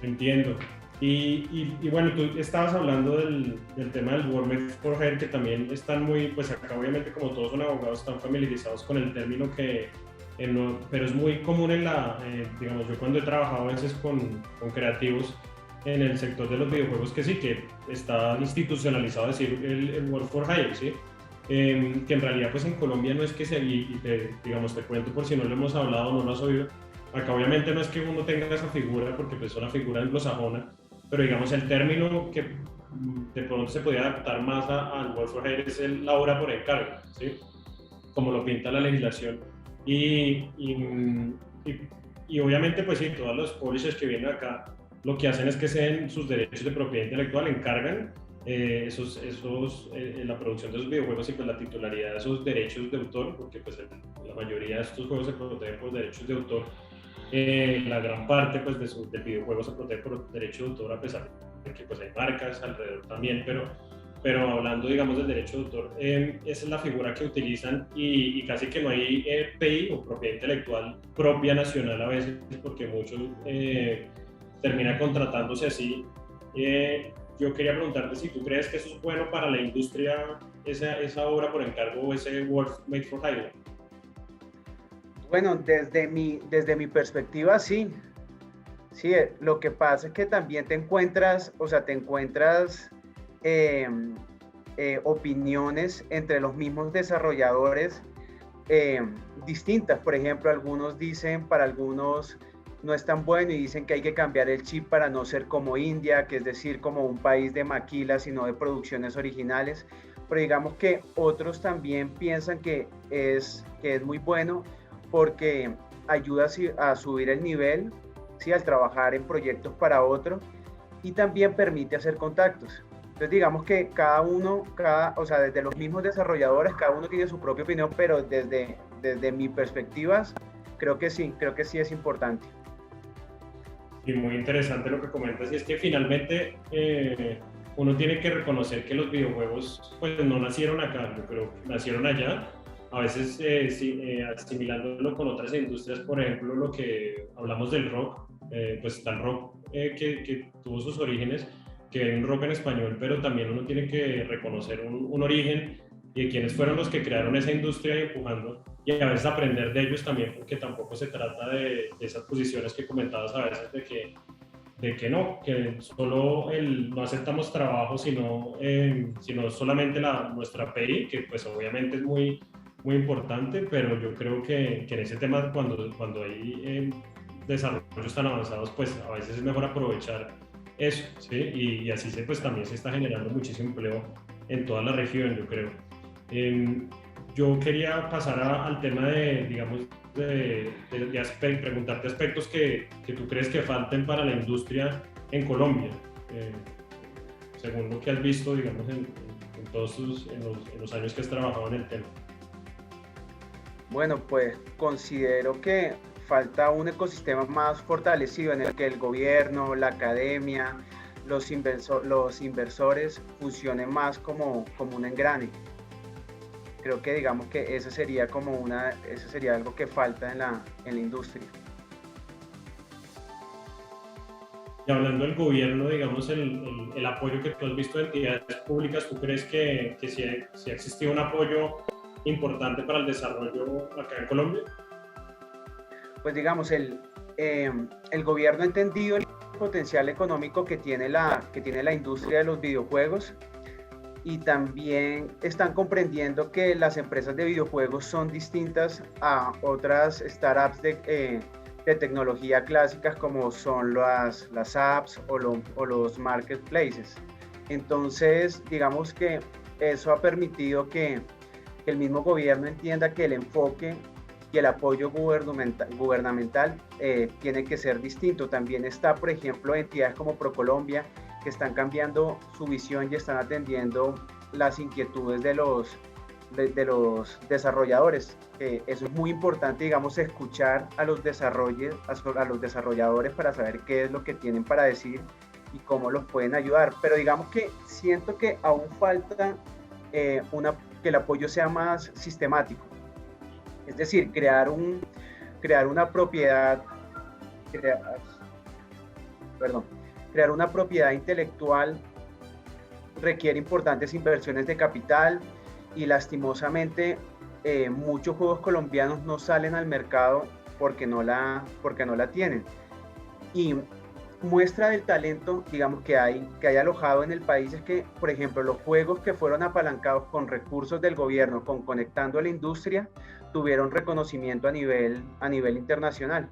Entiendo. Y bueno, tú estabas hablando del tema del Work for Hire, que también están muy, pues acá obviamente como todos son abogados están familiarizados con el término, pero es muy común digamos, yo cuando he trabajado a veces con creativos en el sector de los videojuegos, que sí, que está institucionalizado decir el Work for Hire, ¿sí? Que en realidad pues en Colombia no es que digamos, te cuento por si no lo hemos hablado o no lo has oído, acá obviamente no es que uno tenga esa figura, porque pues es una figura anglosajona, pero digamos el término que de pronto se podría adaptar más al Work for Hire es la obra por encargo, ¿sí? Como lo pinta la legislación. Y obviamente pues sí, todos los publishers que vienen acá lo que hacen es que ceden sus derechos de propiedad intelectual, encargan la producción de esos videojuegos y pues la titularidad de esos derechos de autor, porque pues la mayoría de estos juegos se protegen por derechos de autor. La gran parte pues del videojuego se protege por derechos de autor, a pesar de que pues hay marcas alrededor también, pero hablando, digamos, del derecho de autor, esa es la figura que utilizan, y casi que no hay PI o propiedad intelectual propia nacional a veces, porque muchos termina contratándose así. Yo quería preguntarte si tú crees que eso es bueno para la industria, esa obra por encargo o ese Work Made for Hire. Bueno, desde mi perspectiva, sí. Sí, lo que pasa es que también te encuentras, o sea, te encuentras eh, opiniones entre los mismos desarrolladores eh, distintas. Por ejemplo, algunos dicen, para algunos no es tan bueno y dicen que hay que cambiar el chip para no ser como India, que es decir, como un país de maquilas, sino de producciones originales. Pero digamos que otros también piensan que es muy bueno porque ayuda a subir el nivel, ¿sí? Al trabajar en proyectos para otros y también permite hacer contactos. Entonces digamos que o sea, desde los mismos desarrolladores, cada uno tiene su propia opinión, pero desde mi perspectiva, creo que sí es importante. Y muy interesante lo que comentas, y es que finalmente uno tiene que reconocer que los videojuegos pues no nacieron acá, yo creo que nacieron allá, a veces asimilándolo con otras industrias, por ejemplo, lo que hablamos del rock, pues está el rock que tuvo sus orígenes, que hay un rock en español, pero también uno tiene que reconocer un origen y de quiénes fueron los que crearon esa industria y empujando, y a veces aprender de ellos también, porque tampoco se trata de esas posiciones que comentabas a veces de que no, que solo no aceptamos trabajo, sino solamente nuestra API, que pues obviamente es muy importante, pero yo creo que en ese tema cuando hay desarrollos tan avanzados, pues a veces es mejor aprovechar eso, ¿sí? Y así pues también se está generando muchísimo empleo en toda la región, yo creo. Eh, yo quería pasar al tema de, digamos, preguntarte aspectos que tú crees que falten para la industria en Colombia, eh, según lo que has visto, digamos, en todos en los años que has trabajado en el tema. Bueno, pues considero que falta un ecosistema más fortalecido en el que el gobierno, la academia, los inversores funcionen más como un engrane. Creo que digamos que eso sería algo que falta en la industria. Y hablando del gobierno, digamos, el apoyo que tú has visto de entidades públicas, ¿tú crees que sí ha existido un apoyo importante para el desarrollo acá en Colombia? Pues digamos, el gobierno ha entendido el potencial económico que tiene la industria de los videojuegos y también están comprendiendo que las empresas de videojuegos son distintas a otras startups de tecnología clásicas como son las apps o los marketplaces. Entonces, digamos que eso ha permitido que el mismo gobierno entienda que el enfoque y el apoyo gubernamental tiene que ser distinto. También está, por ejemplo, entidades como ProColombia, que están cambiando su visión y están atendiendo las inquietudes de los desarrolladores. Eso es muy importante, digamos, escuchar a los desarrolladores para saber qué es lo que tienen para decir y cómo los pueden ayudar. Pero digamos que siento que aún falta que el apoyo sea más sistemático. Es decir, crear una propiedad, crear una propiedad intelectual requiere importantes inversiones de capital y lastimosamente muchos juegos colombianos no salen al mercado porque no la tienen. Y muestra del talento, digamos, que hay alojado en el país es que, por ejemplo, los juegos que fueron apalancados con recursos del gobierno, con Conectando a la Industria, tuvieron reconocimiento a nivel internacional.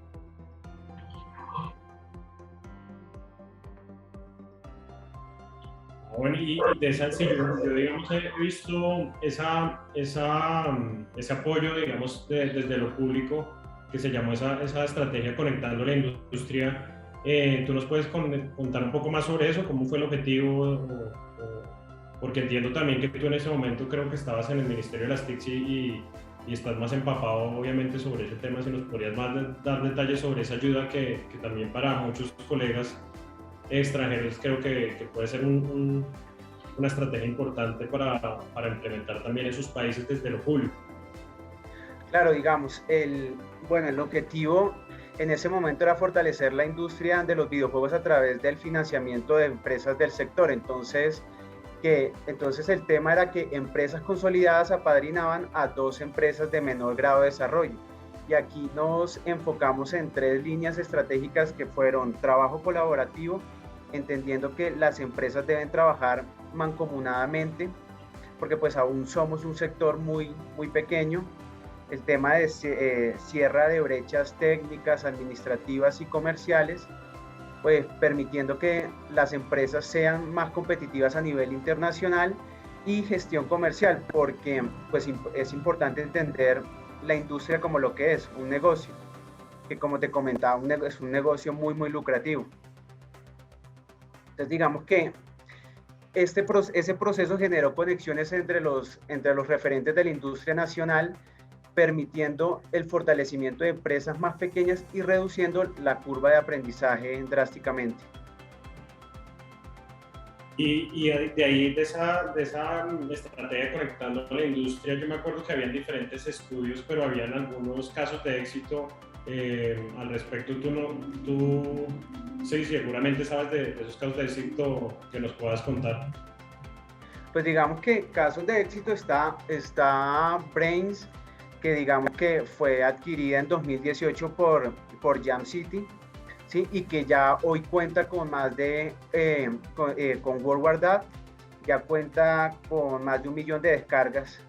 Bueno, y de esa, sí, yo, digamos, he visto ese apoyo, digamos, desde lo público, que se llamó esa estrategia Conectando la Industria. ¿Tú nos puedes contar un poco más sobre eso? ¿Cómo fue el objetivo? Porque entiendo también que tú en ese momento creo que estabas en el Ministerio de las TICs y estás más empapado, obviamente, sobre ese tema. Si nos podrías dar detalles sobre esa ayuda que también para muchos colegas extranjeros creo que puede ser una estrategia importante para implementar también en sus países desde lo público. Claro, digamos, el objetivo en ese momento era fortalecer la industria de los videojuegos a través del financiamiento de empresas del sector. Entonces el tema era que empresas consolidadas apadrinaban a 2 empresas de menor grado de desarrollo. y aquí nos enfocamos en 3 líneas estratégicas que fueron trabajo colaborativo, entendiendo que las empresas deben trabajar mancomunadamente, porque pues aún somos un sector muy pequeño. El tema de cierre de brechas técnicas, administrativas y comerciales, pues permitiendo que las empresas sean más competitivas a nivel internacional, y gestión comercial, porque pues es importante entender la industria como lo que es, un negocio, que como te comentaba, es un negocio muy lucrativo. Entonces digamos que ese proceso generó conexiones entre los referentes de la industria nacional, permitiendo el fortalecimiento de empresas más pequeñas y reduciendo la curva de aprendizaje drásticamente. Y de ahí, de esa estrategia conectando a la industria, yo me acuerdo que habían diferentes estudios, pero habían algunos casos de éxito al respecto. Tú sí, seguramente sabes de esos casos de éxito que nos puedas contar. Pues digamos que casos de éxito está Brains, que digamos que fue adquirida en 2018 por Jam City, ¿sí? Y que ya hoy cuenta con más de, con World War That, ya cuenta con más de 1 millón de descargas,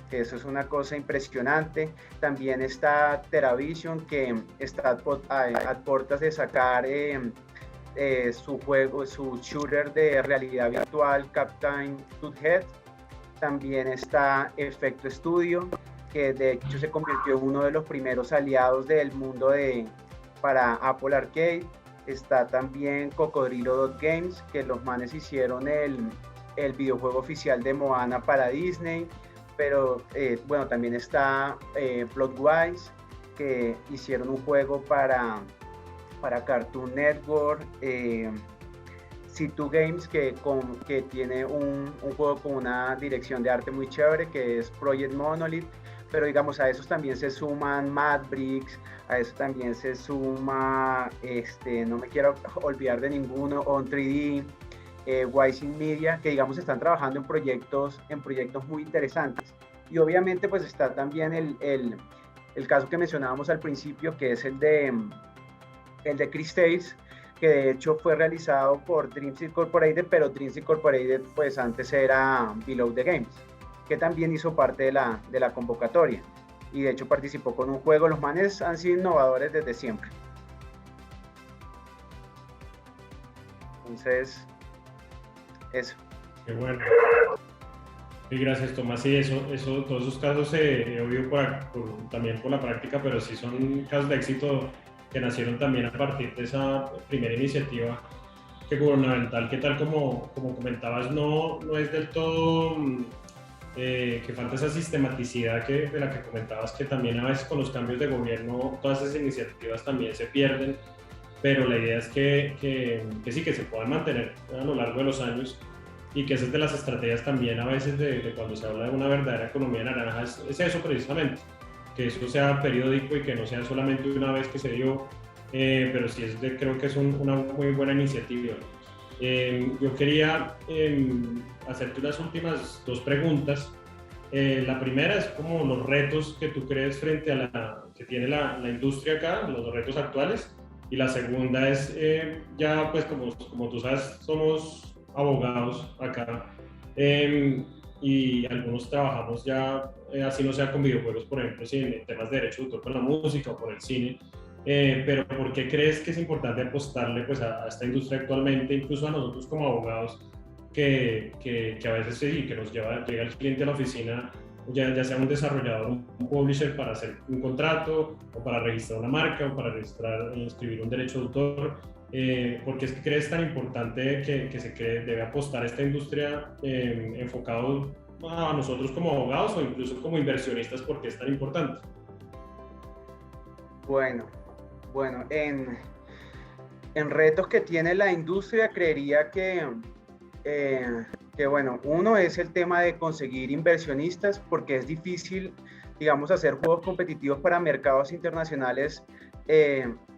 que eso es una cosa impresionante. También está TeraVision, que está a puertas de sacar su juego, su shooter de realidad virtual, Captain Toothhead. También está Efecto Studio, que de hecho se convirtió en uno de los primeros aliados del mundo para Apple Arcade. Está también Cocodrilo Games, que los manes hicieron el videojuego oficial de Moana para Disney. Pero bueno, también está Plotwise, que hicieron un juego para Cartoon Network. C2 Games, que tiene un juego con una dirección de arte muy chévere, que es Project Monolith. Pero digamos, a esos también se suman Madbricks, a eso también se suma, no me quiero olvidar de ninguno, On3D, Wising Media, que digamos están trabajando en proyectos muy interesantes. Y obviamente pues está también el caso que mencionábamos al principio, que es el de Chris Tales, que de hecho fue realizado por Dreams Incorporated, pero Dreams Incorporated pues antes era Below the Games, que también hizo parte de la convocatoria, y de hecho participó con un juego. Los manes han sido innovadores desde siempre. Entonces, eso. Qué bueno. Y gracias, Tomás. Sí, todos esos casos obvio también por la práctica, pero sí son casos de éxito que nacieron también a partir de esa primera iniciativa que gubernamental, que tal como comentabas, no es del todo, que falta esa sistematicidad de la que comentabas, que también a veces con los cambios de gobierno todas esas iniciativas también se pierden, pero la idea es que sí, que se puedan mantener a lo largo de los años, y que esa es de las estrategias también a veces de cuando se habla de una verdadera economía naranja, es eso precisamente, que eso sea periódico y que no sea solamente una vez que se dio, pero sí creo que es una muy buena iniciativa. Yo quería hacerte unas últimas 2 preguntas. La primera es como los retos que tú crees frente a que tiene la industria acá, los retos actuales, y la segunda es, ya pues como tú sabes, somos abogados acá, y algunos trabajamos ya, así no sea con videojuegos, por ejemplo, si en temas de derecho de autor con la música o con el cine, pero ¿por qué crees que es importante apostarle pues a esta industria actualmente, incluso a nosotros como abogados, que a veces sí, que llega el cliente a la oficina, ya sea un desarrollador, un publisher, para hacer un contrato, o para registrar una marca, o para inscribir un derecho de autor? ¿Por qué es que crees tan importante que debe apostar a esta industria enfocado a nosotros como abogados o incluso como inversionistas? ¿Por qué es tan importante? Bueno, en retos que tiene la industria, creería que bueno, uno es el tema de conseguir inversionistas, porque es difícil, digamos, hacer juegos competitivos para mercados internacionales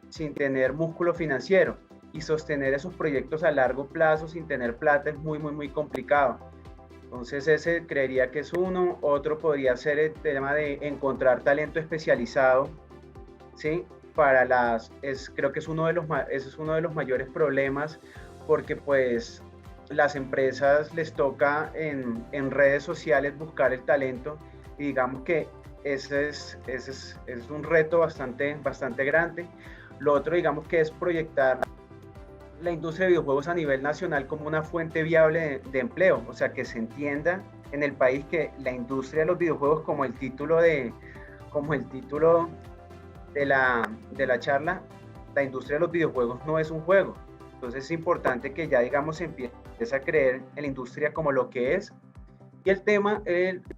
sin tener músculo financiero, y sostener esos proyectos a largo plazo sin tener plata es muy complicado. Entonces ese creería que es uno. Otro podría ser el tema de encontrar talento especializado ¿sí? Creo que es ese es uno de los mayores problemas, porque pues las empresas les toca en redes sociales buscar el talento, y digamos que ese es un reto bastante grande. Lo otro, digamos, que es proyectar la industria de videojuegos a nivel nacional como una fuente viable de empleo, o sea, que se entienda en el país que la industria de los videojuegos, como el título de la charla, la industria de los videojuegos no es un juego. Entonces es importante que ya, digamos, se empiece a creer en la industria como lo que es. Y el tema,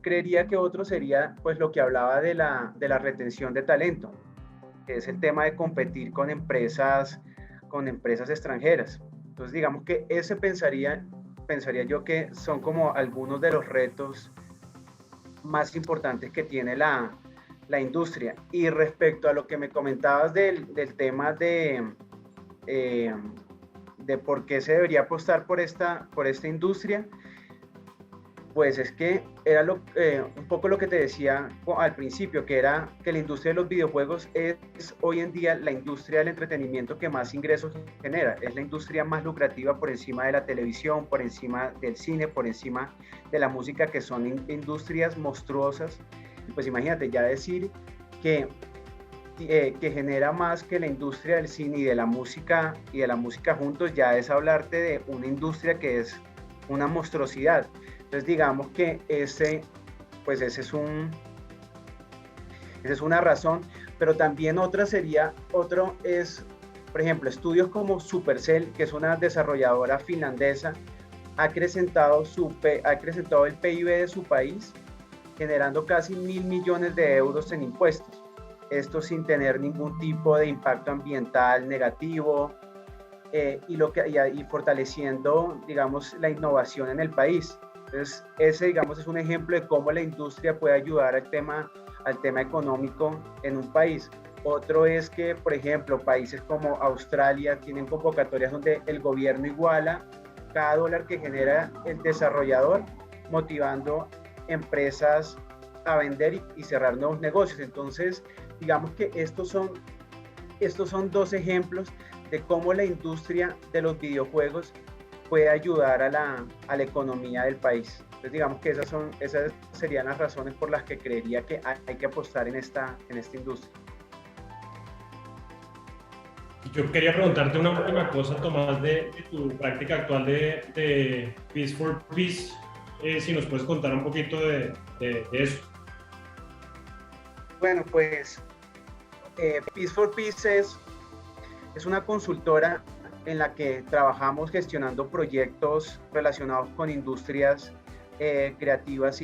creería que otro sería pues lo que hablaba de la retención de talento, que es el tema de competir con empresas extranjeras. Entonces digamos que pensaría yo que son como algunos de los retos más importantes que tiene la industria. Y respecto a lo que me comentabas del tema de por qué se debería apostar por esta industria, pues es que era un poco lo que te decía al principio, que era que la industria de los videojuegos es hoy en día la industria del entretenimiento que más ingresos genera. Es la industria más lucrativa por encima de la televisión, por encima del cine, por encima de la música, que son industrias monstruosas. Pues imagínate, ya decir que genera más que la industria del cine y de la música juntos, ya es hablarte de una industria que es una monstruosidad. Entonces digamos que esa es una razón, pero también otro es, por ejemplo, estudios como Supercell, que es una desarrolladora finlandesa, ha acrecentado el PIB de su país, generando casi 1.000 millones de euros en impuestos. Esto sin tener ningún tipo de impacto ambiental negativo, y fortaleciendo, digamos, la innovación en el país. Entonces, ese, digamos, es un ejemplo de cómo la industria puede ayudar al tema económico en un país. Otro es que, por ejemplo, países como Australia tienen convocatorias donde el gobierno iguala cada dólar que genera el desarrollador, motivando empresas a vender y cerrar nuevos negocios. Entonces, digamos que estos son dos ejemplos de cómo la industria de los videojuegos puede ayudar a la economía del país. Entonces digamos que esas serían las razones por las que creería que hay que apostar en esta industria. Yo quería preguntarte una última cosa, Tomás, de tu práctica actual de Peace for Peace, si nos puedes contar un poquito de eso. Bueno, pues Peace for Peace es una consultora en la que trabajamos gestionando proyectos relacionados con industrias creativas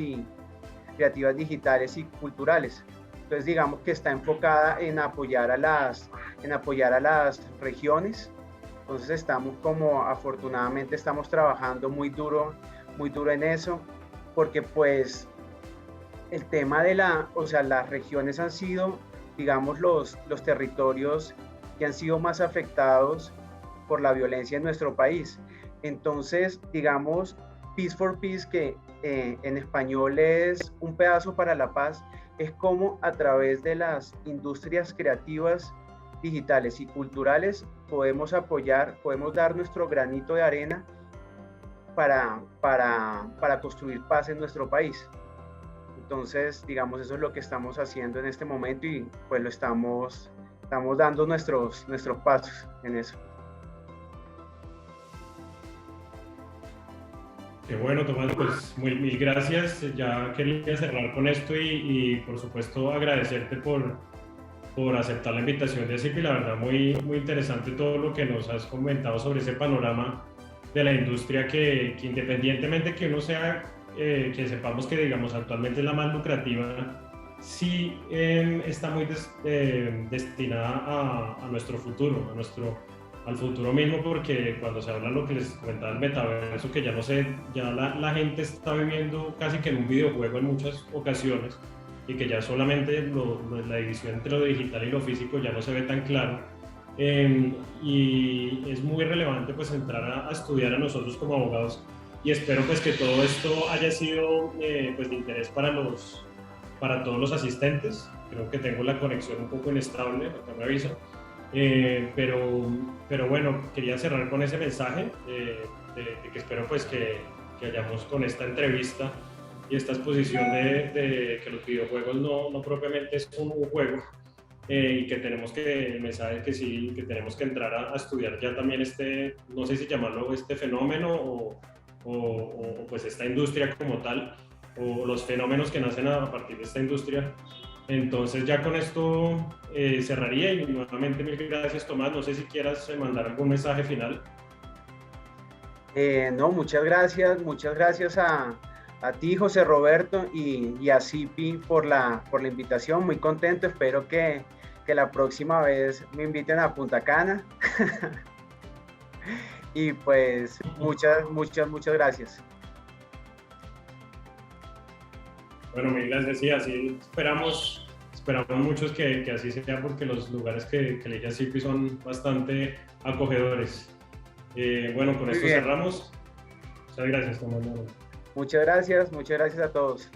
digitales y culturales. Entonces digamos que está enfocada en apoyar a las regiones. Entonces afortunadamente estamos trabajando muy duro en eso, porque pues el tema las regiones han sido, digamos, los territorios que han sido más afectados por la violencia en nuestro país. Entonces, digamos, Peace for Peace, que en español es un pedazo para la paz, es como a través de las industrias creativas, digitales y culturales podemos dar nuestro granito de arena para construir paz en nuestro país. Entonces, digamos, eso es lo que estamos haciendo en este momento, y pues estamos dando nuestros pasos en eso. Qué bueno, Tomás, pues mil gracias. Ya quería cerrar con esto y por supuesto agradecerte por aceptar la invitación de ASIP, y la verdad muy interesante todo lo que nos has comentado sobre ese panorama de la industria que independientemente que uno sea, que sepamos que digamos actualmente es la más lucrativa, sí está muy destinada a nuestro futuro, al futuro mismo, porque cuando se habla lo que les comentaba el metaverso, que ya la gente está viviendo casi que en un videojuego en muchas ocasiones, y que ya solamente la división entre lo digital y lo físico ya no se ve tan claro, y es muy relevante pues entrar a estudiar a nosotros como abogados, y espero pues que todo esto haya sido pues de interés para todos los asistentes. creo que tengo la conexión un poco inestable, acá me avisa. Pero bueno, quería cerrar con ese mensaje de que espero pues que hayamos con esta entrevista y esta exposición de que los videojuegos no propiamente es un juego, y que tenemos que, el mensaje que sí, que tenemos que entrar a estudiar ya también no sé si llamarlo este fenómeno pues esta industria como tal, o los fenómenos que nacen a partir de esta industria. Entonces ya con esto cerraría y nuevamente mil gracias, Tomás. No sé si quieras mandar algún mensaje final. No, muchas gracias a ti, José Roberto, y a CIPI por la invitación. Muy contento, espero que la próxima vez me inviten a Punta Cana. Y pues muchas gracias. Bueno, mil gracias, sí, así esperamos muchos que así sea, porque los lugares que elige CIPI son bastante acogedores. Bueno, con esto cerramos. Muchas gracias, Tomás. Muchas gracias a todos.